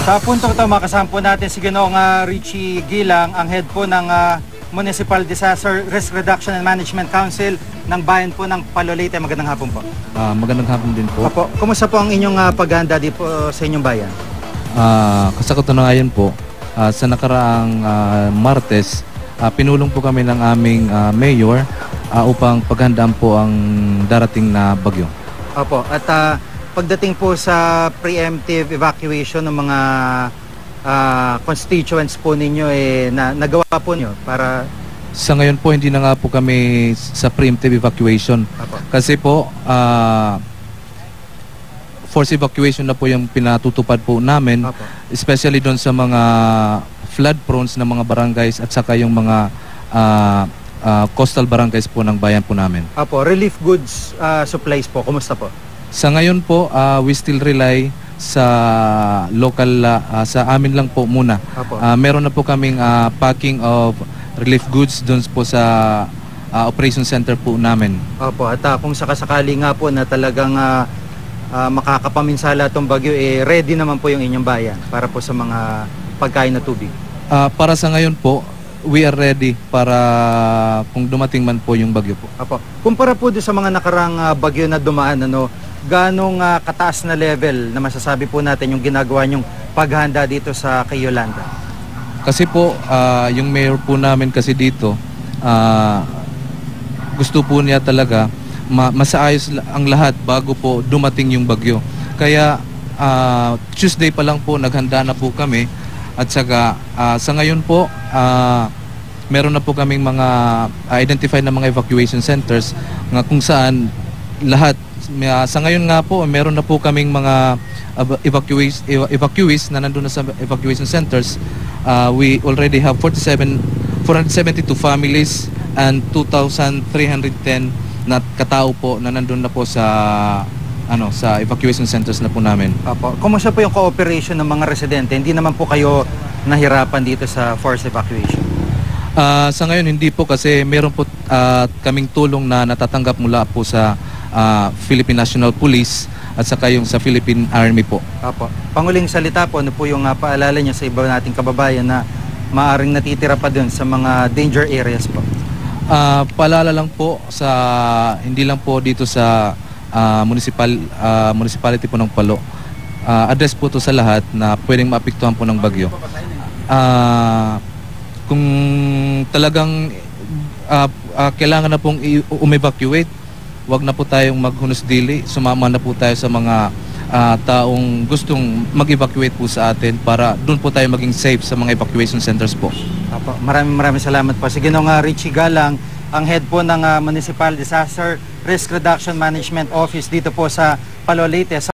Sa puntong ito, makasama po natin si Ginoong Richie Gilang, ang head po ng Municipal Disaster Risk Reduction and Management Council ng bayan po ng Palo-Leyte. Magandang hapon po. Magandang hapon din po. Opo, kumusta po ang inyong paghahanda di po sa inyong bayan? Kasakatunayan po, sa nakaraang Martes, pinulong po kami ng aming mayor upang paghandaan po ang darating na bagyo. Opo, at pagdating po sa preemptive evacuation ng mga constituents po ninyo, nagawa po niyo para... Sa ngayon po, hindi na nga po kami sa preemptive evacuation. Opo. Kasi po, forced evacuation na po yung pinatutupad po namin. Opo. Especially doon sa mga flood prones na mga barangays at saka yung mga coastal barangays po ng bayan po namin. Opo, relief goods supplies po, kumusta po? Sa ngayon po, we still rely sa local, sa amin lang po muna. Meron na po kaming packing of relief goods doon po sa operation center po namin. Opo, at kung sakasakali nga po na talagang makakapaminsala itong bagyo, ready naman po yung inyong bayan para po sa mga pagkain na tubig. Para sa ngayon po, we are ready para kung dumating man po yung bagyo po. Opo. Kumpara po doon sa mga nakarang bagyo na dumaan, ganong kataas na level na masasabi po natin yung ginagawa nyong paghahanda dito sa kay Yolanda? Kasi po, yung mayor po namin kasi dito, gusto po niya talaga masaayos ang lahat bago po dumating yung bagyo. Kaya Tuesday pa lang po naghanda na po kami at saka sa ngayon po meron na po kaming mga identified na mga evacuation centers nga kung saan lahat sa ngayon nga po meron na po kaming mga evacuees na nandun na sa evacuation centers. We already have 472 families and 2,310 na katao po na nandun na po sa sa evacuation centers na po namin. Opo. Kumusta po yung cooperation ng mga residente? Hindi naman po kayo nahirapan dito sa forced evacuation? Sa ngayon hindi po kasi meron po kaming tulong na natatanggap mula po sa Philippine National Police at saka yung sa Philippine Army po. Opo. Panguling salita po, ano po yung paalala niyo sa iba nating kababayan na maaring natitira pa dun sa mga danger areas po? Paalala lang po sa hindi lang po dito sa municipality po ng Palo. Address po to sa lahat na pwedeng maapektuhan po ng bagyo. Kung talagang kailangan na pong umevacuate, wag na po tayong maghunos-dili, sumama na po tayo sa mga taong gustong mag-evacuate po sa atin para doon po tayo maging safe sa mga evacuation centers po. Apo, maraming salamat po. Si Ginoong Richie Galang, ang head po ng Municipal Disaster Risk Reduction Management Office dito po sa Palo-Leyte.